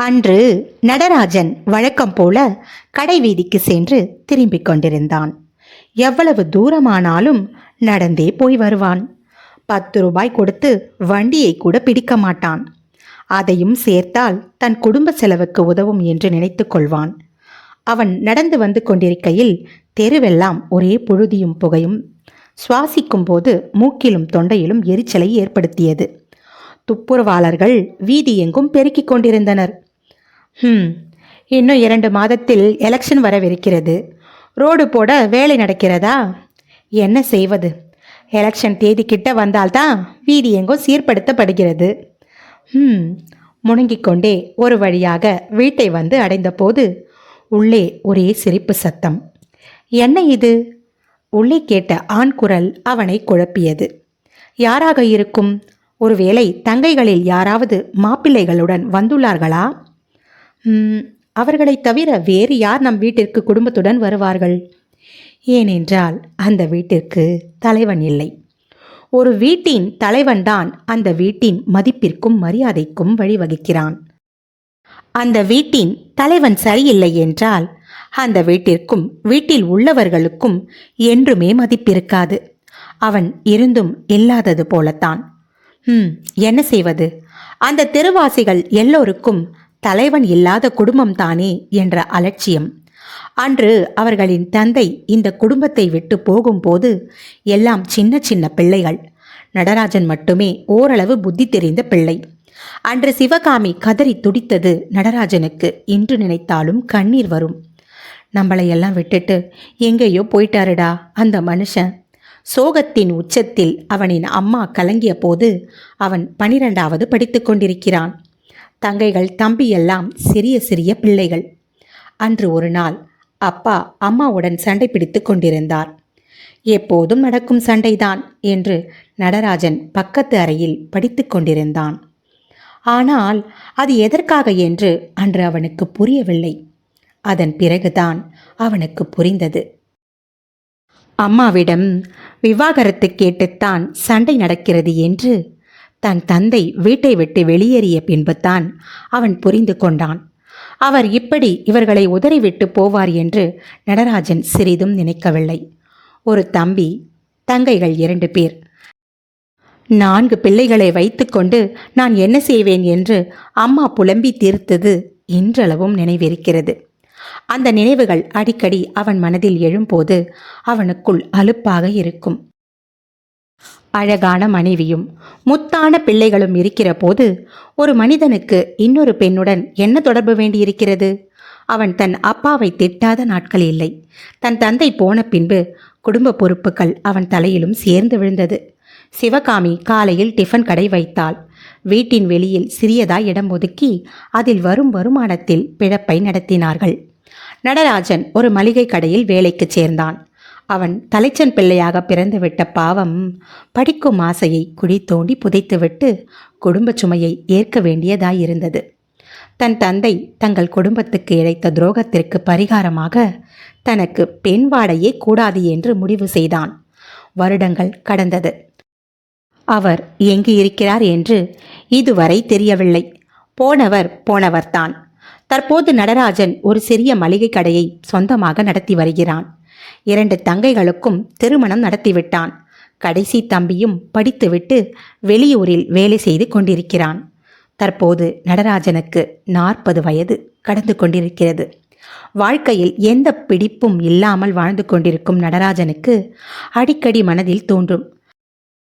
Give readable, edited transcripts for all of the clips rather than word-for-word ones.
அன்று நடராஜன் வழக்கம் போல கடை வீதிக்கு சென்று திரும்பிக் கொண்டிருந்தான். எவ்வளவு தூரமானாலும் நடந்தே போய் வருவான். 10 ரூபாய் கொடுத்து வண்டியை கூட பிடிக்க மாட்டான். அதையும் சேர்த்தால் தன் குடும்ப செலவுக்கு உதவும் என்று நினைத்து கொள்வான். அவன் நடந்து வந்து கொண்டிருக்கையில் தெருவெல்லாம் ஒரே புழுதியும் புகையும் சுவாசிக்கும் போது மூக்கிலும் தொண்டையிலும் எரிச்சலை ஏற்படுத்தியது. துப்புரவாளர்கள் வீதி எங்கும் பெருக்கிக் கொண்டிருந்தனர். இன்னும் 2 மாதத்தில் எலெக்ஷன் வரவிருக்கிறது. ரோடு போட வேலை நடக்கிறதா? என்ன செய்வது? எலெக்ஷன் தேதி கிட்ட வந்தால்தான் வீதி எங்கும் சீர்படுத்தப்படுகிறது. முணங்கிக் கொண்டே ஒரு வழியாக வீட்டை வந்து அடைந்தபோது உள்ளே ஒரே சிரிப்பு சத்தம். என்ன இது? உள்ளே கேட்ட ஆண் குரல் அவனை குழப்பியது. யாராக இருக்கும்? ஒருவேளை தங்கைகளில் யாராவது மாப்பிள்ளைகளுடன் வந்துள்ளார்களா? அவர்களைத் தவிர வேறு யார் நம் வீட்டிற்கு குடும்பத்துடன் வருவார்கள்? ஏனென்றால் அந்த வீட்டிற்கு தலைவன் இல்லை. ஒரு வீட்டின் தலைவன்தான் அந்த வீட்டின் மதிப்பிற்கும் மரியாதைக்கும் வழிவகுக்கிறான். அந்த வீட்டின் தலைவன் சரியில்லை என்றால் அந்த வீட்டிற்கும் வீட்டில் உள்ளவர்களுக்கும் என்றுமே மதிப்பிருக்காது. அவன் இருந்தும் இல்லாதது போலத்தான். என்ன செய்வது? அந்த தெருவாசிகள் எல்லோருக்கும் தலைவன் இல்லாத குடும்பம்தானே என்ற அலட்சியம். அன்று அவர்களின் தந்தை இந்த குடும்பத்தை விட்டு போகும்போது எல்லாம் சின்ன சின்ன பிள்ளைகள். நடராஜன் மட்டுமே ஓரளவு புத்தி தெரிந்த பிள்ளை. அன்று சிவகாமி கதறி துடித்தது நடராஜனுக்கு இன்று நினைத்தாலும் கண்ணீர் வரும். நம்மளையெல்லாம் விட்டுட்டு எங்கேயோ போயிட்டாருடா அந்த மனுஷன். சோகத்தின் உச்சத்தில் அவனின் அம்மா கலங்கிய போது அவன் 12வது படித்து கொண்டிருக்கிறான். தங்கைகள் தம்பி எல்லாம் சிறிய சிறிய பிள்ளைகள். அன்று ஒரு நாள் அப்பா அம்மாவுடன் சண்டை பிடித்து கொண்டிருந்தார். எப்போதும் நடக்கும் சண்டைதான் என்று நடராஜன் பக்கத்து அறையில் படித்து கொண்டிருந்தான். ஆனால் அது எதற்காக என்று அன்று அவனுக்கு புரியவில்லை. அதன் பிறகுதான் அவனுக்கு புரிந்தது. அம்மாவிடம் விவாகரத்து கேட்டுத்தான் சண்டை நடக்கிறது என்று தன் தந்தை வீட்டை விட்டு வெளியேறிய பின்புதான் அவன் புரிந்து கொண்டான். அவர் இப்படி இவர்களை உதறிவிட்டு போவார் என்று நடராஜன் சிறிதும் நினைக்கவில்லை. ஒரு தம்பி, தங்கைகள் 2 பேர். 4 பிள்ளைகளை வைத்துக்கொண்டு நான் என்ன செய்வேன் என்று அம்மா புலம்பி தீர்த்தது இன்றளவும் நினைவிருக்கிறது. அந்த நினைவுகள் அடிக்கடி அவன் மனதில் எழும்போது அவனுக்குள் அலுப்பாக இருக்கும். அழகான மனைவியும் முத்தான பிள்ளைகளும் இருக்கிற போது ஒரு மனிதனுக்கு இன்னொரு பெண்ணுடன் என்ன தொடர்பு வேண்டியிருக்கிறது? அவன் தன் அப்பாவை திட்டாத நாட்கள் இல்லை. தன் தந்தை போன பின்பு குடும்ப பொறுப்புகள் அவன் தலையிலும் சேர்ந்து விழுந்தது. சிவகாமி காலையில் டிஃபன் கடை வைத்தாள். வீட்டின் வெளியில் சிறியதாய் இடம் ஒதுக்கி அதில் வரும் வருமானத்தில் பிழப்பை நடத்தினார்கள். நடராஜன் ஒரு மளிகை கடையில் வேலைக்கு சேர்ந்தான். அவன் தலைச்சன் பிள்ளையாக பிறந்துவிட்ட பாவம் படிக்கும் ஆசையை குழி தோண்டி புதைத்துவிட்டு குடும்ப சுமையை ஏற்க வேண்டியதாயிருந்தது. தன் தந்தை தங்கள் குடும்பத்துக்கு இழைத்த துரோகத்திற்கு பரிகாரமாக தனக்கு பெண் வாடையே கூடாது என்று முடிவு செய்தான். வருடங்கள் கடந்தது. அவர் எங்கு இருக்கிறார் என்று இதுவரை தெரியவில்லை. போனவர்தான். தற்போது நடராஜன் ஒரு சிறிய மளிகை கடையை சொந்தமாக நடத்தி வருகிறான். 2 தங்கைகளுக்கும் திருமணம் நடத்திவிட்டான். கடைசி தம்பியும் படித்துவிட்டு வெளியூரில் வேலை செய்து கொண்டிருக்கிறான். தற்போது நடராஜனுக்கு 40 வயது கடந்து கொண்டிருக்கிறது. வாழ்க்கையில் எந்த பிடிப்பும் இல்லாமல் வாழ்ந்து கொண்டிருக்கும் நடராஜனுக்கு அடிக்கடி மனதில் தோன்றும்,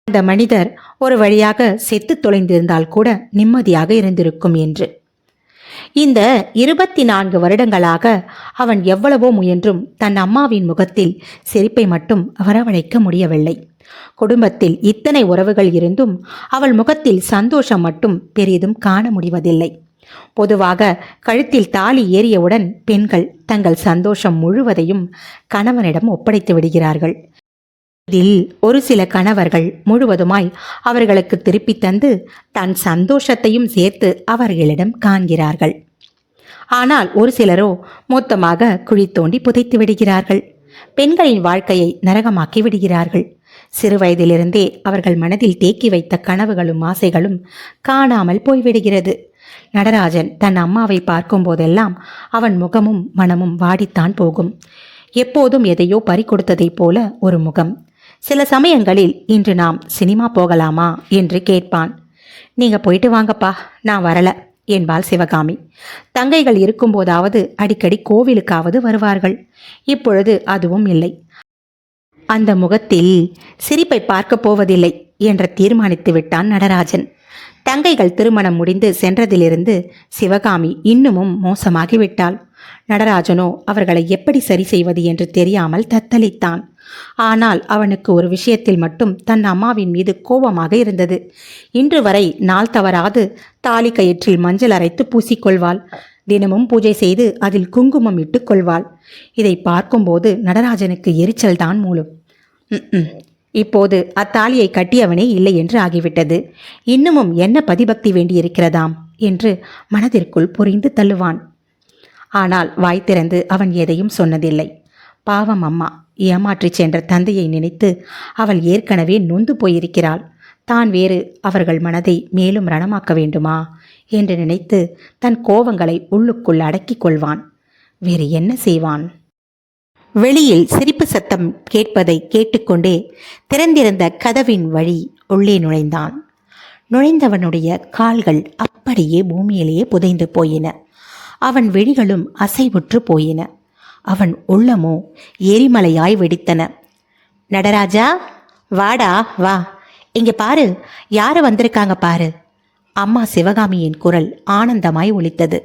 அந்த மனிதர் ஒரு வழியாக செத்து தொலைந்திருந்தால் கூட நிம்மதியாக இருந்திருக்கும் என்று. இந்த 24 வருடங்களாக அவன் எவ்வளவோ முயன்றும் தன் அம்மாவின் முகத்தில் சிரிப்பை மட்டும் வரவழைக்க முடியவில்லை. குடும்பத்தில் இத்தனை உறவுகள் இருந்தும் அவள் முகத்தில் சந்தோஷம் மட்டும் பெரிதும் காண முடிவதில்லை. பொதுவாக கழுத்தில் தாலி ஏறியவுடன் பெண்கள் தங்கள் சந்தோஷம் முழுவதையும் கணவனிடம் ஒப்படைத்து விடுகிறார்கள். இதில் ஒரு சில கணவர்கள் முழுவதுமாய் அவர்களுக்கு திருப்பி தந்து தன் சந்தோஷத்தையும் சேர்த்து அவர்களிடம் காண்கிறார்கள். ஆனால் ஒரு சிலரோ மொத்தமாக குழி தோண்டி புதைத்து விடுகிறார்கள். பெண்களின் வாழ்க்கையை நரகமாக்கி விடுகிறார்கள். சிறுவயதிலிருந்தே அவர்கள் மனதில் தேக்கி வைத்த கனவுகளும் ஆசைகளும் காணாமல் போய்விடுகிறது. நடராஜன் தன் அம்மாவை பார்க்கும் போதெல்லாம் அவன் முகமும் மனமும் வாடித்தான் போகும். எப்போதும் எதையோ பறிகொடுத்ததைப் போல ஒரு முகம். சில சமயங்களில் இன்று நாம் சினிமா போகலாமா என்று கேட்பான். நீங்க போயிட்டு வாங்கப்பா, நான் வரல என்பாள் சிவகாமி. தங்கைகள் இருக்கும்போதாவது அடிக்கடி கோவிலுக்காவது வருவார்கள். இப்பொழுது அதுவும் இல்லை. அந்த முகத்தில் சிரிப்பை பார்க்கப் போவதில்லை என்று தீர்மானித்து விட்டான் நடராஜன். தங்கைகள் திருமணம் முடிந்து சென்றதிலிருந்து சிவகாமி இன்னமும் மோசமாகிவிட்டாள். நடராஜனோ அவர்களை எப்படி சரி செய்வது என்று தெரியாமல் தத்தளித்தான். ஆனால் அவனுக்கு ஒரு விஷயத்தில் மட்டும் தன் அம்மாவின் மீது கோபமாக இருந்தது. இன்று வரை நாள் தவறாது தாலி கயிற்றில் மஞ்சள் அரைத்து பூசிக்கொள்வாள். தினமும் பூஜை செய்து அதில் குங்குமம் இட்டு கொள்வாள். இதை பார்க்கும்போது நடராஜனுக்கு எரிச்சல் தான் மூளும். இப்போது அத்தாலியை கட்டியவனே இல்லை என்று ஆகிவிட்டது. இன்னமும் என்ன பதிபக்தி வேண்டியிருக்கிறதாம் என்று மனதிற்குள் புரிந்து தள்ளுவான். ஆனால் வாய் திறந்து அவன் எதையும் சொன்னதில்லை. பாவம் அம்மா, ஏமாற்றிச் சென்ற தந்தையை நினைத்து அவள் ஏற்கனவே நொந்து போயிருக்கிறாள். தான் வேறு அவர்கள் மனதை மேலும் ரணமாக்க வேண்டுமா என்று நினைத்து தன் கோபங்களை உள்ளுக்குள் அடக்கிக் கொள்வான். வேறு என்ன செய்வான்? வெளியில் சிரிப்பு சத்தம் கேட்பதை கேட்டுக்கொண்டே திறந்திருந்த கதவின் வழி உள்ளே நுழைந்தான். நுழைந்தவனுடைய கால்கள் அப்படியே பூமியிலேயே புதைந்து போயின. அவன் விழிகளும் அசைவுற்று போயின. அவன் உள்ளமோ எரிமலையாய் வெடித்தன. நடராஜா, வாடா வா, இங்க பாரு, யாரு வந்திருக்காங்க பாரு. அம்மா சிவகாமியின் குரல் ஆனந்தமாய் ஒலித்தது.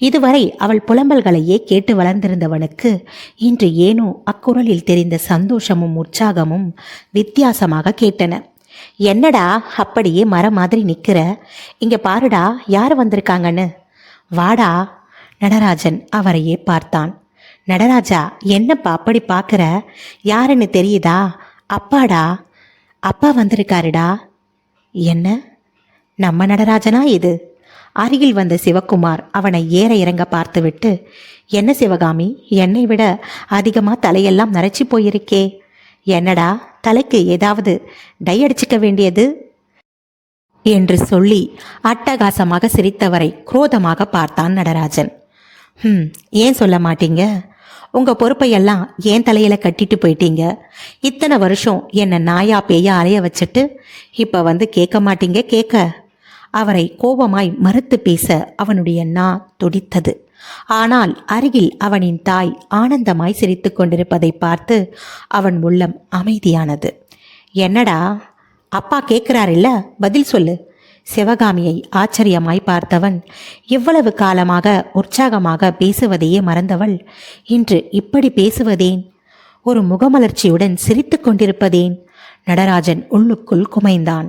இதுவரை அவள் புலம்பல்களையே கேட்டு வளர்ந்திருந்தவனுக்கு இன்று ஏனோ அக்குரலில் தெரிந்த சந்தோஷமும் உற்சாகமும் வித்தியாசமாக கேட்டன. என்னடா அப்படியே மரம் மாதிரி நிற்கிற? இங்க பாருடா, யார் வந்திருக்காங்கன்னு. வாடா. நடராஜன் அவரையே பார்த்தான். நடராஜா, என்னப்பா அப்படி பார்க்குற? யாருன்னு தெரியுதா? அப்பாடா, அப்பா வந்திருக்காருடா. என்ன, நம்ம நடராஜனா இது? அருகில் வந்த சிவகுமார் அவனை ஏற இறங்க பார்த்துவிட்டு, என்ன சிவகாமி, என்னை விட அதிகமாக தலையெல்லாம் நரைச்சி போயிருக்கே. என்னடா, தலைக்கு ஏதாவது டை அடிச்சிக்க வேண்டியது என்று சொல்லி அட்டகாசமாக சிரித்தவரை குரோதமாக பார்த்தான் நடராஜன். ஏன் சொல்ல மாட்டீங்க? உங்கள் பொறுப்பையெல்லாம் ஏன் தலையில் கட்டிட்டு போயிட்டீங்க. இத்தனை வருஷம் என்னை நாயா பேயா அலைய வச்சுட்டு இப்போ வந்து கேட்க மாட்டீங்க கேட்க. அவரை கோபமாய் மறுத்து பேச அவனுடைய நா துடித்தது. ஆனால் அருகில் அவனின் தாய் ஆனந்தமாய் சிரித்து கொண்டிருப்பதை பார்த்து அவன் உள்ளம் அமைதியானது. என்னடா, அப்பா கேட்கிறாரில்ல, பதில் சொல்லு. சிவகாமியை ஆச்சரியமாய் பார்த்தவன் இவ்வளவு காலமாக உற்சாகமாக பேசுவதையே மறந்தவள் இன்று இப்படி பேசுவதேன்? ஒரு முகமலர்ச்சியுடன் சிரித்து கொண்டிருப்பதேன்? நடராஜன் உள்ளுக்குள் குமைந்தான்.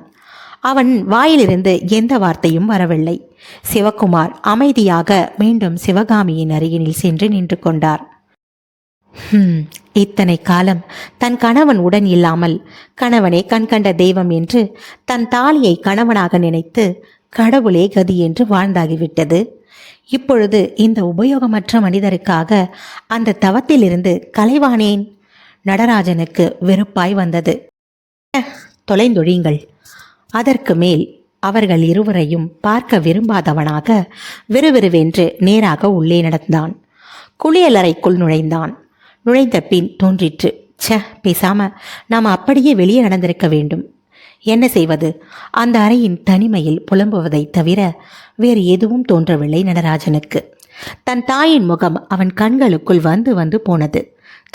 அவன் வாயிலிருந்து எந்த வார்த்தையும் வரவில்லை. சிவகுமார் அமைதியாக மீண்டும் சிவகாமியின் அருகினில் சென்று நின்று கொண்டார். இத்தனை காலம் தன் கணவன் உடன் இல்லாமல் கணவனே கண்கண்ட தெய்வம் என்று தன் தாலியை கணவனாக நினைத்து கடவுளே கதி என்று வாழ்ந்தாகிவிட்டது. இப்பொழுது இந்த உபயோகமற்ற மனிதருக்காக அந்த தவத்திலிருந்து கலைவானேன்? நடராஜனுக்கு வெறுப்பாய் வந்தது. தொலைந்தொழியுங்கள். அதற்கு மேல் அவர்கள் இருவரையும் பார்க்க விரும்பாதவனாக விறுவிறுவென்று நேராக உள்ளே நடந்தான். குளியலறைக்குள் நுழைந்தான். நுழைந்த பின் தோன்றிற்று, பேசாம நாம் அப்படியே வெளியே நடந்திருக்க வேண்டும். என்ன செய்வது? அந்த அறையின் தனிமையில் புலம்புவதை தவிர வேறு எதுவும் தோன்றவில்லை நடராஜனுக்கு. தன் தாயின் முகம் அவன் கண்களுக்குள் வந்து வந்து போனது.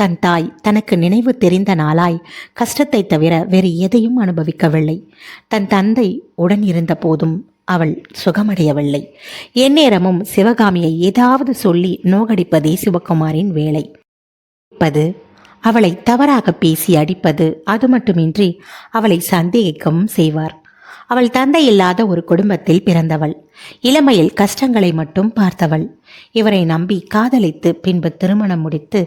தன் தாய் தனக்கு நினைவு தெரிந்த நாளாய் கஷ்டத்தை தவிர வேறு எதையும் அனுபவிக்கவில்லை. தன் தந்தை உடன் இருந்த போதும் அவள் சுகமடையவில்லை. எந்நேரமும் சிவகாமியை ஏதாவது சொல்லி நோகடிப்பதே சிவகுமாரின் வேலை. அவளை தவறாக பேசி அடிப்பது, அது மட்டுமின்றி அவளை சந்தேகிக்கவும் செய்வார். அவள் தந்தை இல்லாத ஒரு குடும்பத்தில் பிறந்தவள். இளமையில் கஷ்டங்களை மட்டும் பார்த்தவள். இவரை நம்பி காதலித்து பின்பு திருமணம் முடித்து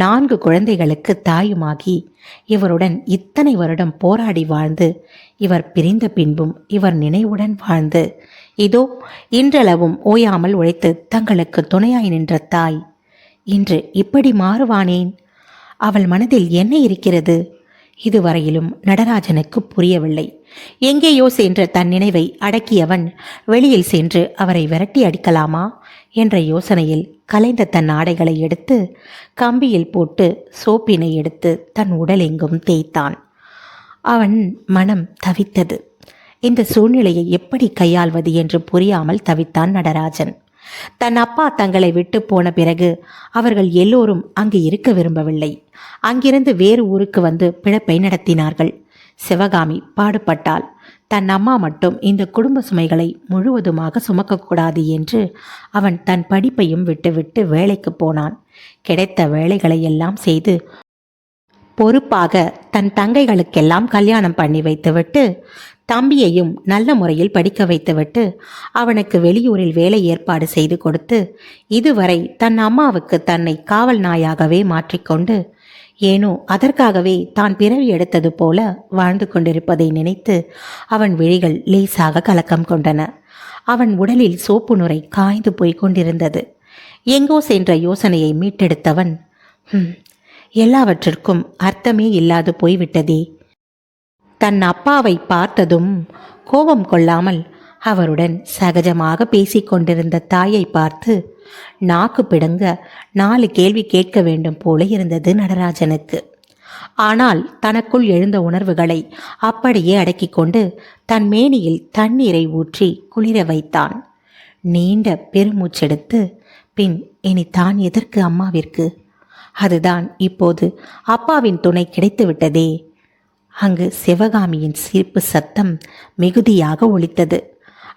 4 குழந்தைகளுக்கு தாயுமாகி இவருடன் இத்தனை வருடம் போராடி வாழ்ந்து இவர் பிரிந்த பின்பும் இவர் நினைவுடன் வாழ்ந்து இதோ இன்றளவும் ஓயாமல் உழைத்து தங்களுக்கு துணையாய் நின்ற தாய் இன்று இப்படி மாறுவானேன்? அவள் மனதில் என்ன இருக்கிறது? இதுவரையிலும் நடராஜனுக்கு புரியவில்லை. எங்கேயோ சென்ற தன் நினைவை அடக்கியவன் வெளியில் சென்று அவரை விரட்டி அடிக்கலாமா என்ற யோசனையில் கலைந்த தன் ஆடைகளை எடுத்து கம்பியில் போட்டு சோப்பினை எடுத்து தன் உடலெங்கும் தேய்த்தான். அவன் மனம் தவித்தது. இந்த சூழ்நிலையை எப்படி கையாள்வது என்று புரியாமல் தவித்தான் நடராஜன். தன் அப்பா தங்களை விட்டு போன பிறகு அவர்கள் எல்லோரும் அங்கு இருக்க விரும்பவில்லை. அங்கிருந்து வேறு ஊருக்கு வந்து பிழைப்பை நடத்தினார்கள். சிவகாமி பாடுபட்டாள். தன் அம்மா மட்டும் இந்த குடும்ப சுமைகளை முழுவதுமாக சுமக்கக்கூடாது என்று அவன் தன் படிப்பையும் விட்டுவிட்டு வேலைக்கு போனான். கிடைத்த வேலைகளை எல்லாம் செய்து பொறுப்பாக தன் தங்கைகளுக்கெல்லாம் கல்யாணம் பண்ணி வைத்துவிட்டு தம்பியையும் நல்ல முறையில் படிக்க வைத்துவிட்டு அவனுக்கு வெளியூரில் வேலை ஏற்பாடு செய்து கொடுத்து இதுவரை தன் அம்மாவுக்கு தன்னை காவல் நாயாகவே மாற்றிக்கொண்டு ஏனோ அதற்காகவே தான் பிறவி எடுத்தது போல வாழ்ந்து கொண்டிருப்பதை நினைத்து அவன் விழிகள் லேசாக கலக்கம் கொண்டன. அவன் உடலில் சோப்பு நுரை காய்ந்து போய் கொண்டிருந்தது. எங்கோ சென்ற யோசனையை மீட்டெடுத்தவன், எல்லாவற்றிற்கும் அர்த்தமே இல்லாது போய்விட்டதே. தன் அப்பாவை பார்த்ததும் கோபம் கொள்ளாமல் அவருடன் சகஜமாக பேசிக்கொண்டிருந்த தாயை பார்த்து நாக்கு பிடுங்க 4 கேள்வி கேட்க வேண்டும் போல இருந்தது நடராஜனுக்கு. ஆனால் தனக்குள் எழுந்த உணர்வுகளை அப்படியே அடக்கிக் கொண்டு தன் மேனியில் தண்ணீரை ஊற்றி குளிர வைத்தான். நீண்ட பெருமூச்செடுத்து பின் இனி தான் எதற்கு அம்மாவிற்கு? அதுதான் இப்போது அப்பாவின் துணை கிடைத்துவிட்டதே. அங்கு சிவகாமியின் சிரிப்பு சத்தம் மிகுதியாக ஒலித்தது.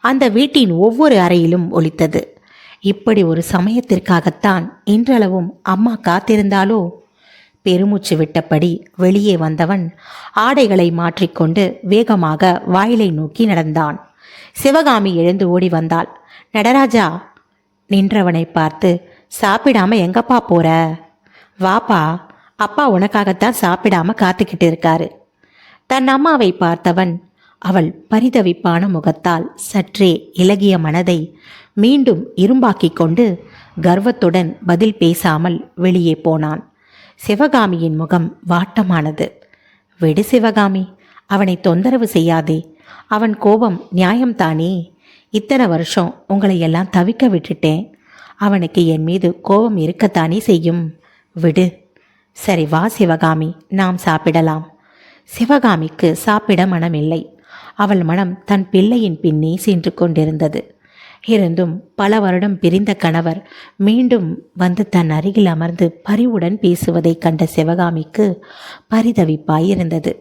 அந்த வீட்டின் ஒவ்வொரு அறையிலும் ஒலித்தது. இப்படி ஒரு சமயத்திற்காகத்தான் இன்றளவும் அம்மா காத்திருந்தாலோ? பெருமூச்சு விட்டபடி வெளியே வந்தவன் ஆடைகளை மாற்றிக்கொண்டு வேகமாக வாயிலை நோக்கி நடந்தான். சிவகாமி எழுந்து ஓடி வந்தாள். நடராஜா! நின்றவனை பார்த்து, சாப்பிடாம எங்கப்பா போற? வாப்பா, அப்பா உனக்காகத்தான் சாப்பிடாம காத்துக்கிட்டு இருக்காரு. தன் அம்மாவை பார்த்தவன் அவள் பரிதவிப்பான முகத்தால் சற்றே இலகிய மனதை மீண்டும் இரும்பாக்கிக் கொண்டு கர்வத்துடன் பதில் பேசாமல் வெளியே போனான். சிவகாமியின் முகம் வாட்டமானது. விடு சிவகாமி, அவனை தொந்தரவு செய்யாதே. அவன் கோபம் நியாயம்தானே. இத்தனை வருஷம் உங்களை எல்லாம் தவிக்க விட்டுட்டேன். அவனுக்கு என் மீது கோபம் இருக்கத்தானே செய்யும். விடு. சரி வா சிவகாமி, நாம் சாப்பிடலாம். சிவகாமிக்கு சாப்பிட மனமில்லை. அவள் மனம் தன் பிள்ளையின் பின்னே சென்று கொண்டிருந்தது. இருந்தும் பல வருடம் பிரிந்த கணவர் மீண்டும் வந்து தன் அருகில் அமர்ந்து பரிவுடன் பேசுவதை கண்ட சிவகாமிக்கு பரிதவிப்பாயிருந்தது.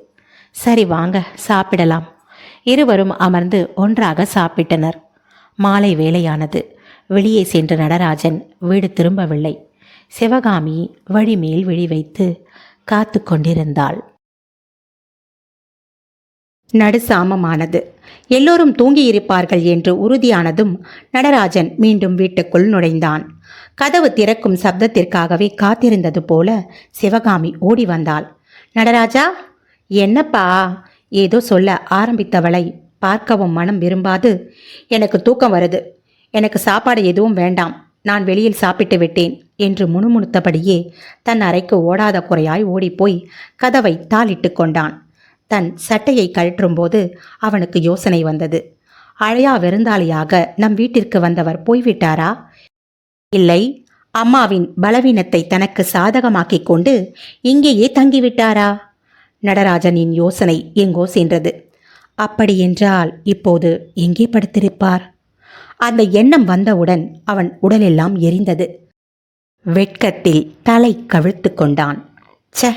சரி வாங்க சாப்பிடலாம். இருவரும் அமர்ந்து ஒன்றாக சாப்பிட்டனர். மாலை வேளையானது. வெளியே சென்ற நடராஜன் வீடு திரும்பவில்லை. சிவகாமி வழிமேல் விழி வைத்து காத்து கொண்டிருந்தாள். நடுசாமமானது. எல்லோரும் தூங்கியிருப்பார்கள் என்று உறுதியானதும் நடராஜன் மீண்டும் வீட்டுக்குள் நுழைந்தான். கதவு திறக்கும் சப்தத்திற்காகவே காத்திருந்தது போல சிவகாமி ஓடி வந்தாள். நடராஜா! என்னப்பா? ஏதோ சொல்ல ஆரம்பித்தவளை பார்க்கவும் மனம் விரும்பாது, எனக்கு தூக்கம் வருது, எனக்கு சாப்பாடு எதுவும் வேண்டாம், நான் வெளியில் சாப்பிட்டு விட்டேன் என்று முணுமுணுத்தபடியே தன் அறைக்கு ஓடாத குறையாய் ஓடிப்போய் கதவை தாளிட்டு கொண்டான். தன் சட்டையை கழற்றும்போது அவனுக்கு யோசனை வந்தது. அழையா விருந்தாளியாக நம் வீட்டிற்கு வந்தவர் போய்விட்டாரா? இல்லை, அம்மாவின் பலவீனத்தை தனக்கு சாதகமாக்கிக் கொண்டு இங்கேயே தங்கிவிட்டாரா? நடராஜனின் யோசனை எங்கோ சென்றது. அப்படியென்றால் இப்போது எங்கே படுத்திருப்பார்? அந்த எண்ணம் வந்தவுடன் அவன் உடலெல்லாம் எரிந்தது. வெட்கத்தில் தலை கவிழ்த்து கொண்டான். ச்ச,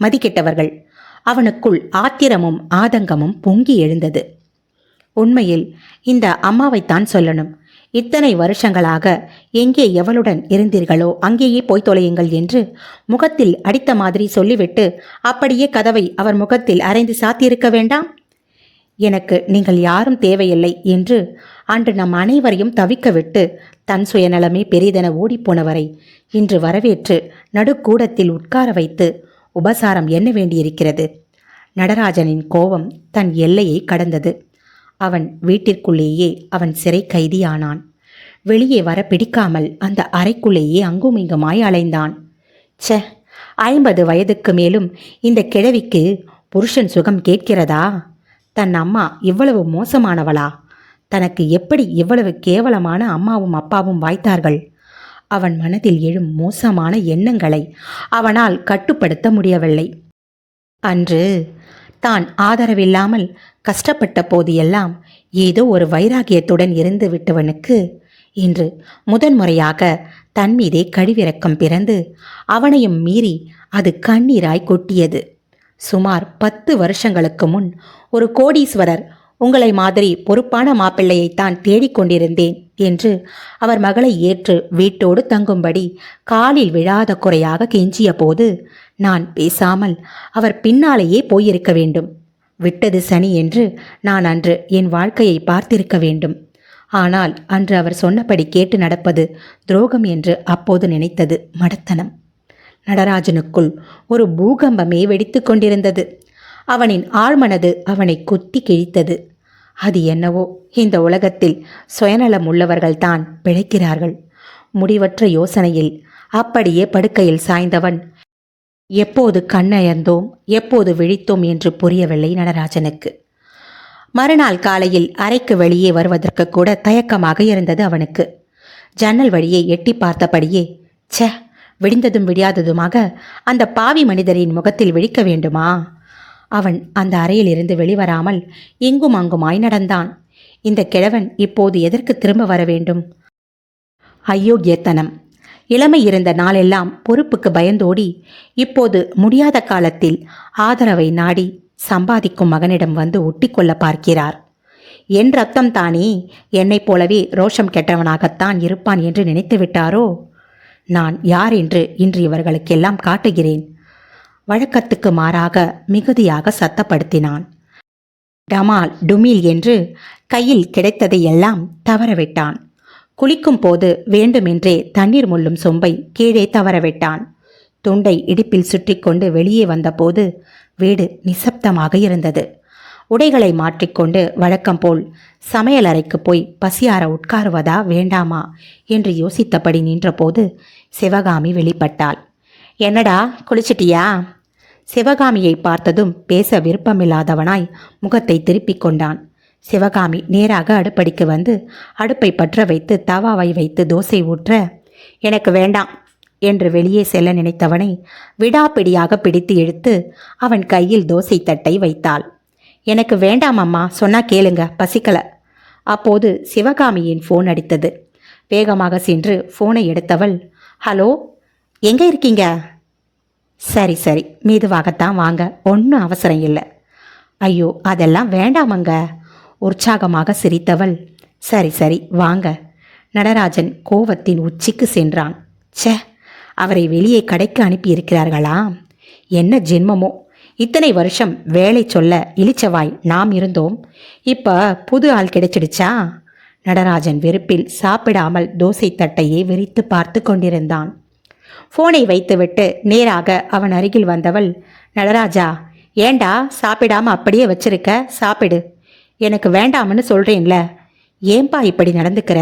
மதிக்கெட்டவர்கள்! அவனுக்குள் ஆத்திரமும் ஆதங்கமும் பொங்கி எழுந்தது. உண்மையில் இந்த அம்மாவைத்தான் சொல்லணும். இத்தனை வருஷங்களாக எங்கே எவளுடன் இருந்தீர்களோ அங்கேயே போய் தொலையுங்கள் என்று முகத்தில் அடித்த மாதிரி சொல்லிவிட்டு அப்படியே கதவை அவர் முகத்தில் அரைந்து சாத்தியிருக்க வேண்டாம்? எனக்கு நீங்கள் யாரும் தேவையில்லை என்று அன்று நம் அனைவரையும் தவிக்க விட்டு தன் சுயநலமே பெரிதென ஓடிப்போனவரை இன்று வரவேற்று நடுக்கூடத்தில் உட்கார வைத்து உபசாரம் என்ன வேண்டியிருக்கிறது? நடராஜனின் கோபம் தன் எல்லையை கடந்தது. அவன் வீட்டிற்குள்ளேயே அவன் சிறை கைதியானான். வெளியே வர பிடிக்காமல் அந்த அறைக்குள்ளேயே அங்கும் இங்குமாய் அலைந்தான். ச்சே, 50 வயதுக்கு மேலும் இந்த கிழவிக்கு புருஷன் சுகம் கேட்கிறதா? தன் அம்மா இவ்வளவு மோசமானவளா? தனக்கு எப்படி இவ்வளவு கேவலமான அம்மாவும் அப்பாவும் வாய்த்தார்கள்? அவன் மனதில் எழும் மோசமான எண்ணங்களை அவனால் கட்டுப்படுத்த முடியவில்லை. அன்று தான் ஆதரவில்லாமல் கஷ்டப்பட்ட போது எல்லாம் ஏதோ ஒரு வைராகியத்துடன் இருந்து விட்டவனுக்கு இன்று முதன்முறையாக தன் மீதே கழிவிறக்கம் பிறந்து அவனையும் மீறி அது கண்ணீராய் கொட்டியது. சுமார் 10 வருஷங்களுக்கு முன் ஒரு கோடீஸ்வரர் உங்களை மாதிரி பொறுப்பான மாப்பிள்ளையைத்தான் தேடிக்கொண்டிருந்தேன் என்று அவர் மகளை ஏற்று வீட்டோடு தங்கும்படி காலில் விழாத குறையாக கெஞ்சிய போது நான் பேசாமல் அவர் பின்னாலேயே போயிருக்க வேண்டும். விட்டது சனி என்று நான் அன்று என் வாழ்க்கையை பார்த்திருக்க வேண்டும். ஆனால் அன்று அவர் சொன்னபடி கேட்டு நடப்பது துரோகம் என்று அப்போது நினைத்தது மடத்தனம். நடராஜனுக்குள் ஒரு பூகம்பமே வெடித்து கொண்டிருந்தது. அவனின் ஆழ்மனது அவனை குத்தி கிழித்தது. அது என்னவோ, இந்த உலகத்தில் சுயநலம் உள்ளவர்கள்தான் பிழைக்கிறார்கள். முடிவற்ற யோசனையில் அப்படியே படுக்கையில் சாய்ந்தவன் எப்போது கண்ணயர்ந்தோம் எப்போது விழித்தோம் என்று புரியவில்லை நடராஜனுக்கு. மறுநாள் காலையில் அறைக்கு வெளியே வருவதற்கு கூட தயக்கமாக இருந்தது அவனுக்கு. ஜன்னல் வழியே எட்டி பார்த்தபடியே, ச்சே, விடிந்ததும் விடியாததுமாக அந்த பாவி மனிதரின் முகத்தில் விழிக்க வேண்டுமா? அவன் அந்த அறையிலிருந்து வெளிவராமல் இங்கும் அங்குமாய் நடந்தான். இந்த கிழவன் இப்போது எதற்கு திரும்ப வர வேண்டும்? அயோக்கியத்தனம். இளமை இருந்த நாளெல்லாம் பொறுப்புக்கு பயந்தோடி இப்போது முடியாத காலத்தில் ஆதரவை நாடி சம்பாதிக்கும் மகனிடம் வந்து ஒட்டிக்கொள்ள பார்க்கிறார். என் ரத்தம் தானே, என்னைப் போலவே ரோஷம் கெட்டவனாகத்தான் இருப்பான் என்று நினைத்து விட்டாரோ? நான் யார் என்று இன்று இவர்களுக்கெல்லாம் காட்டுகிறேன். வழக்கத்துக்கு மாறாக மிகுதியாக சத்தப்படுத்தினான். டமால் டுமில் என்று கையில் கிடைத்ததையெல்லாம் தவறவிட்டான். குளிக்கும் போது வேண்டுமென்றே தண்ணீர் முள்ளும் சொம்பை கீழே தவறவிட்டான். துண்டை இடுப்பில் சுற்றி கொண்டு வெளியே வந்தபோது வீடு நிசப்தமாக இருந்தது. உடைகளை மாற்றிக்கொண்டு வழக்கம் போல் சமையலறைக்கு போய் பசியார உட்காருவதா வேண்டாமா என்று யோசித்தபடி நின்றபோது சிவகாமி வெளிப்பட்டாள். என்னடா, குளிச்சிட்டியா? சிவகாமியை பார்த்ததும் பேச விருப்பமில்லாதவனாய் முகத்தை திருப்பிக் கொண்டான். சிவகாமி நேராக அடுப்படிக்கு வந்து அடுப்பை பற்ற வைத்து தவாவை வைத்து தோசை ஊற்ற, எனக்கு வேண்டாம் என்று வெளியே செல்ல நினைத்தவனை விடாப்பிடியாக பிடித்து இழுத்து அவன் கையில் தோசை தட்டை வைத்தாள். எனக்கு வேண்டாம் அம்மா, சொன்னா கேளுங்க, பசிக்கல. அப்போது சிவகாமியின் ஃபோன் அடித்தது. வேகமாக சென்று ஃபோனை எடுத்தவள், ஹலோ, எங்கே இருக்கீங்க? சரி சரி, மெதுவாகத்தான் வாங்க, ஒன்றும் அவசரம் இல்லை. ஐயோ, அதெல்லாம் வேண்டாமங்க. உற்சாகமாக சிரித்தவள், சரி சரி வாங்க. நடராஜன் கோவத்தின் உச்சிக்கு சென்றான். ச்சே, அவரை வெளியே கடைக்கு அனுப்பியிருக்கிறார்களா? என்ன ஜென்மமோ! இத்தனை வருஷம் வேலை சொல்ல இளிச்சவாய் நாம் இருந்தோம். இப்ப புது ஆள் கிடைச்சிடுச்சா? நடராஜன் வெறுப்பில் சாப்பிடாமல் தோசை தட்டையே விரித்து பார்த்து கொண்டிருந்தான். ஃபோனை வைத்துவிட்டு நேராக அவன் அருகில் வந்தவள், நடராஜா, ஏண்டா சாப்பிடாம அப்படியே வச்சிருக்க? சாப்பிடு. எனக்கு வேண்டாம்னு சொல்றேன்ல. ஏன்பா இப்படி நடந்துக்கிற?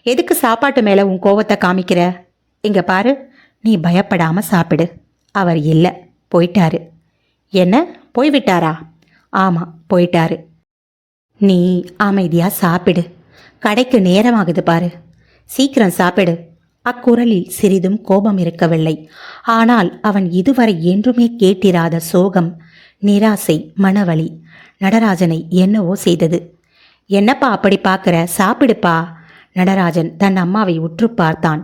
எதுக்கு சாப்பாட்டு மேலே உன் கோவத்தை காமிக்கிற? இங்க பாரு, நீ பயப்படாம சாப்பிடு. அவர் இல்லை, போயிட்டாரு. என்ன, போய்விட்டாரா? ஆமாம், போயிட்டாரு. நீ அமைதியா சாப்பிடு. கடைக்கு நேரமாகுது பாரு, சீக்கிரம் சாப்பிடு. அக்குரலில் சிறிதும் கோபம் இருக்கவில்லை. ஆனால் அவன் இதுவரை என்றுமே கேட்டிராத சோகம், நிராசை, மனவலி நடராஜனை என்னவோ செய்தது. என்னப்பா அப்படி பார்க்கிற? சாப்பிடுப்பா. நடராஜன் தன் அம்மாவை உற்று பார்த்தான்.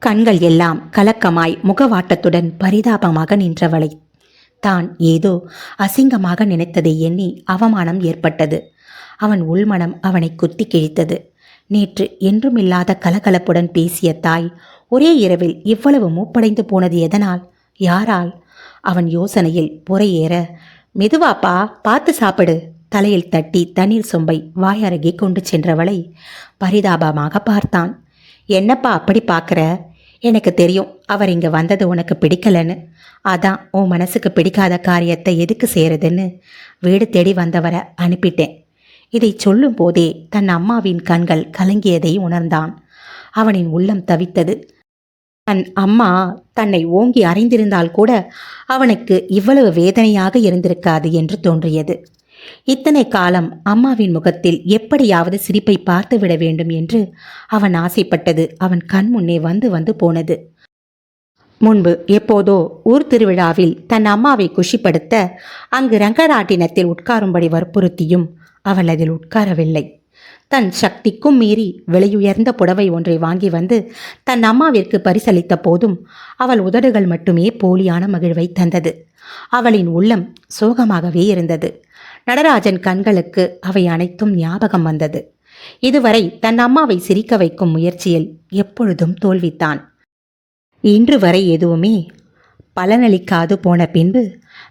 கண்கள் எல்லாம் கலக்கமாய் முகவாட்டத்துடன் பரிதாபமாக நின்றவளை தான் ஏதோ அசிங்கமாக நினைத்ததை எண்ணி அவமானம் ஏற்பட்டது. அவன் உள்மனம் அவனை குத்தி கிழித்தது. நேற்று என்றுமில்லாத கலகலப்புடன் பேசிய தாய் ஒரே இரவில் இவ்வளவு மூப்படைந்து போனது எதனால்? யாரால்? அவன் யோசனையில் புறையேற, மெதுவாப்பா, பார்த்து சாப்பிடு. தலையில் தட்டி தண்ணீர் சொம்பை வாயருகே கொண்டு சென்றவளை பரிதாபமாக பார்த்தான். என்னப்பா அப்படி பார்க்குற? எனக்கு தெரியும் அவர் இங்கே வந்தது உனக்கு பிடிக்கலன்னு. அதான் உன் மனசுக்கு பிடிக்காத காரியத்தை எதுக்கு செய்கிறதுன்னு வீடு தேடி வந்தவரை அனுப்பிட்டேன். இதை சொல்லும் போதே தன் அம்மாவின் கண்கள் கலங்கியதை உணர்ந்தான். அவனின் உள்ளம் தவித்தது. தன் அம்மா தன்னை ஓங்கி அறைந்திருந்தால் கூட அவனுக்கு இவ்வளவு வேதனையாக இருந்திருக்காது என்று தோன்றியது. இத்தனை காலம் அம்மாவின் முகத்தில் எப்படியாவது சிரிப்பை பார்த்துவிட வேண்டும் என்று அவன் ஆசைப்பட்டது அவன் கண் முன்னே வந்து வந்து போனது. முன்பு எப்போதோ ஊர் திருவிழாவில் தன் அம்மாவை குஷிப்படுத்த அங்கு ரங்கராட்டினத்தில் உட்காரும்படி வற்புறுத்தியும் அவள் அதில் உட்காரவில்லை. தன் சக்திக்கும் மீறி விலையுயர்ந்த புடவை ஒன்றை வாங்கி வந்து தன் அம்மாவிற்கு பரிசளித்த போதும் அவள் உதடுகள் மட்டுமே போலியான மகிழ்வை தந்தது. அவளின் உள்ளம் சோகமாகவே இருந்தது. நடராஜன் கண்களுக்கு அவை அனைத்தும் ஞாபகம் வந்தது. இதுவரை தன் அம்மாவை சிரிக்க வைக்கும் முயற்சியில் எப்பொழுதும் தோல்வித்தான். இன்று வரை எதுவுமே பலனளிக்காது போன பின்பு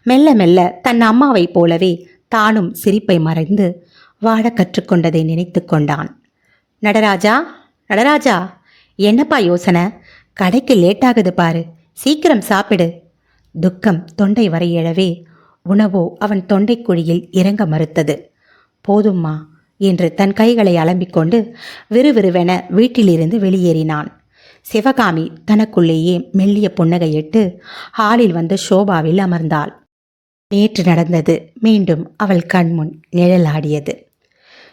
மெல்ல மெல்ல தன் அம்மாவைப் போலவே தானும் சிரிப்பை மறைந்து வாழ கற்றுக்கொண்டதை நினைத்து கொண்டான். நடராஜா, நடராஜா, என்னப்பா யோசனை? கடைக்கு லேட்டாகுது பாரு, சீக்கிரம் சாப்பிடு. துக்கம் தொண்டை வரை எழவே உணவோ அவன் தொண்டைக்குழியில் இறங்க மறுத்தது. போதும்மா என்று தன் கைகளை அலம்பிக்கொண்டு விறுவிறுவென வீட்டிலிருந்து வெளியேறினான். சிவகாமி தனக்குள்ளேயே மெல்லிய புன்னகையிட்டு ஹாலில் வந்து ஷோபாவில் அமர்ந்தாள். நேற்று நடந்தது மீண்டும் அவள் கண்முன் நிழலாடியது.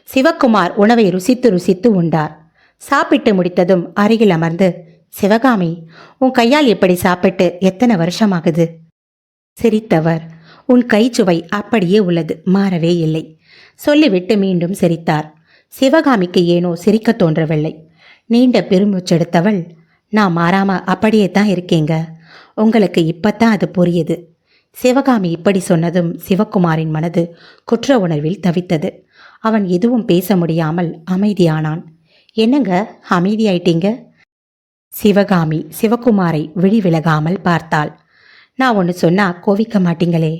சிவக்குமார் உணவை ருசித்து ருசித்து உண்டார். சாப்பிட்டு முடித்ததும் அருகில் அமர்ந்து, சிவகாமி, உன் கையால் எப்படி சாப்பிட்டு எத்தனை வருஷமாகுது? சிரித்தவர், உன் கைச்சுவை அப்படியே உள்ளது, மாறவே இல்லை சொல்லிவிட்டு மீண்டும் சிரித்தார். சிவகாமிக்கு ஏனோ சிரிக்க தோன்றவில்லை. நீண்ட பெருமூச்செடுத்தவள், நான் மாறாம அப்படியே தான் இருக்கேங்க, உங்களுக்கு இப்பத்தான் அது புரியுது. சிவகாமி இப்படி சொன்னதும் சிவக்குமாரின் மனது குற்ற உணர்வில் தவித்தது. அவன் எதுவும் பேச முடியாமல் அமைதியானான். என்னங்க அமைதியாயிட்டீங்க? சிவகாமி சிவக்குமாரை விழி விலகாமல் பார்த்தாள். நான் ஒன்று சொன்னா கோவிக்க மாட்டீங்களே?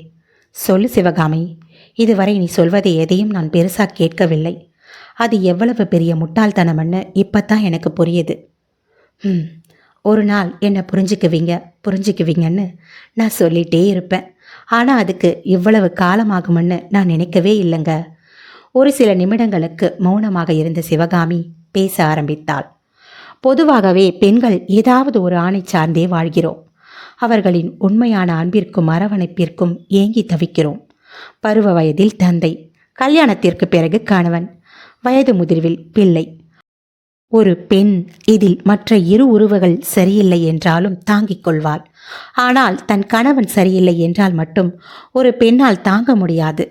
சொல்லு சிவகாமி, இதுவரை நீ சொல்வதை எதையும் நான் பெருசா கேட்கவில்லை. அது எவ்வளவு பெரிய முட்டாள்தனம்னு இப்பத்தான் எனக்கு புரியுது. ஒரு நாள் என்னை புரிஞ்சுக்குவீங்கன்னு நான் சொல்லிகிட்டே இருப்பேன். ஆனால் அதுக்கு இவ்வளவு காலமாகும்னு நான் நினைக்கவே இல்லைங்க. ஒரு சில நிமிடங்களுக்கு மௌனமாக இருந்த சிவகாமி பேச ஆரம்பித்தாள். பொதுவாகவே பெண்கள் ஏதாவது ஒரு ஆணை சார்ந்தே வாழ்கிறோம். அவர்களின் உண்மையான அன்பிற்கும் அரவணைப்பிற்கும் ஏங்கி தவிக்கிறோம். பருவ வயதில் தந்தை, கல்யாணத்திற்கு பிறகு கணவன், வயது முதிர்வில் பிள்ளை. ஒரு பெண் இதில் மற்ற இரு உறவுகள் சரியில்லை என்றாலும் தாங்கிக் கொள்வாள். ஆனால் தன் கணவன் சரியில்லை என்றால் மட்டும் ஒரு பெண்ணால் தாங்க முடியாது.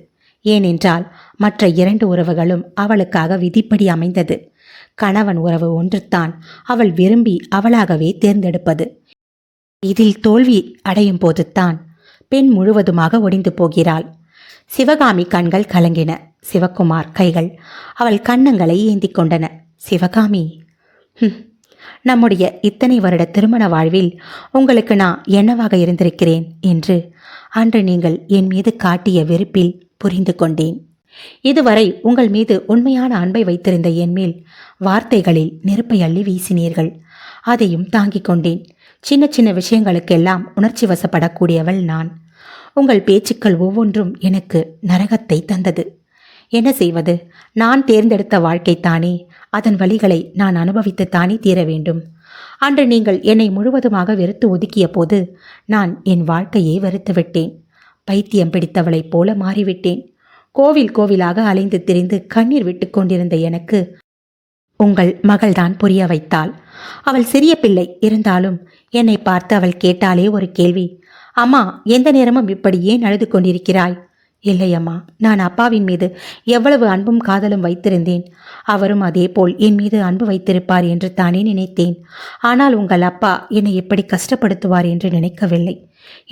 ஏனென்றால் மற்ற இரண்டு உறவுகளும் அவளுக்காக விதிப்படி அமைந்தது. கணவன் உறவு ஒன்றுத்தான் அவள் விரும்பி அவளாகவே தேர்ந்தெடுப்பது. இதில் தோல்வி அடையும் போதுத்தான் பெண் முழுவதுமாக ஒடிந்து போகிறாள். சிவகாமி கண்கள் கலங்கின. சிவக்குமார் கைகள் அவள் கன்னங்களை ஏந்தி கொண்டன. சிவகாமி, நம்முடைய இத்தனை வருட திருமண வாழ்வில் உங்களுக்கு நான் என்னவாக இருந்திருக்கிறேன் என்று அன்று நீங்கள் என் மீது காட்டிய வெறுப்பில் புரிந்து கொண்டேன். இதுவரை உங்கள் மீது உண்மையான அன்பை வைத்திருந்த என் மேல் வார்த்தைகளில் நெருப்பை அள்ளி வீசினீர்கள். அதையும் தாங்கிக் கொண்டேன். சின்ன சின்ன விஷயங்களுக்கெல்லாம் உணர்ச்சி வசப்படக்கூடியவள் நான். உங்கள் பேச்சுக்கள் ஒவ்வொன்றும் எனக்கு நரகத்தை தந்தது. என்ன செய்வது? நான் தேர்ந்தெடுத்த வாழ்க்கைத்தானே, அதன் வழிகளை நான் அனுபவித்துத்தானே தீர வேண்டும். அன்று நீங்கள் என்னை முழுவதுமாக வெறுத்து ஒதுக்கிய போது நான் என் வாழ்க்கையை வெறுத்துவிட்டேன். பைத்தியம் பிடித்தவளைப் போல மாறிவிட்டேன். கோவில் கோவிலாக அலைந்து திரிந்து கண்ணீர் விட்டு கொண்டிருந்த எனக்கு உங்கள் மகள்தான் புரிய வைத்தாள். அவள் சிறிய பிள்ளை இருந்தாலும் என்னை பார்த்து அவள் கேட்டாலே ஒரு கேள்வி, அம்மா, எந்த நேரமும் இப்படி ஏன் அழுது கொண்டிருக்கிறாய்? இல்லையம்மா, நான் அப்பாவின் மீது எவ்வளவு அன்பும் காதலும் வைத்திருந்தேன். அவரும் அதேபோல் என் மீது அன்பு வைத்திருப்பார் என்று தானே நினைத்தேன். ஆனால் உங்கள் அப்பா என்னை எப்படி கஷ்டப்படுத்துவார் என்று நினைக்கவில்லை.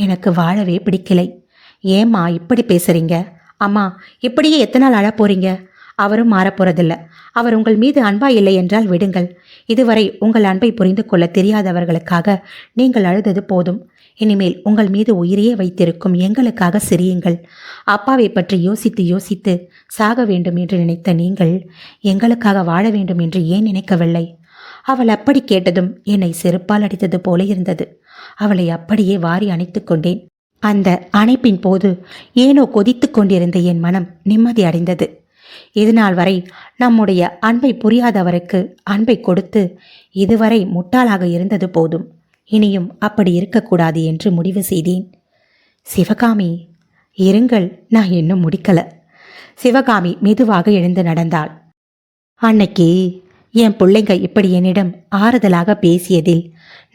எனக்கு வாழவே பிடிக்கலை. ஏம்மா இப்படி பேசுறீங்க? அம்மா, இப்படியே எத்தனை நாள் அழ போறீங்க? அவரும் மாறப்போறதில்ல. அவர் உங்கள் மீது அன்பா இல்லை என்றால் விடுங்கள். இதுவரை உங்கள் அன்பை புரிந்து கொள்ள தெரியாதவர்களுக்காக நீங்கள் அழுதது போதும். இனிமேல் உங்கள் மீது உயிரையே வைத்திருக்கும் எங்களுக்காக சிரியுங்கள். அப்பாவை பற்றி யோசித்து யோசித்து சாக வேண்டும் என்று நினைத்த நீங்கள் எங்களுக்காக வாழ வேண்டும் என்று ஏன் நினைக்கவில்லை? அவள் அப்படி கேட்டதும் என்னை செருப்பால் அடித்தது போல இருந்தது. அவளை அப்படியே வாரி அணைத்து கொண்டேன். அந்த அணைப்பின் போது ஏனோ கொதித்து கொண்டிருந்த என் மனம் நிம்மதி அடைந்தது. இதுநாள் வரை நம்முடைய அன்பை புரியாதவருக்கு அன்பை கொடுத்து இதுவரை முட்டாளாக இருந்தது போதும். இனியும் அப்படி இருக்கக்கூடாது என்று முடிவு செய்தேன். சிவகாமி, இருங்கள், நான் இன்னும் முடிக்கல. சிவகாமி மெதுவாக எழுந்து நடந்தாள். அன்னைக்கு என் பிள்ளைங்க இப்படி என்னிடம் ஆறுதலாக பேசியதில்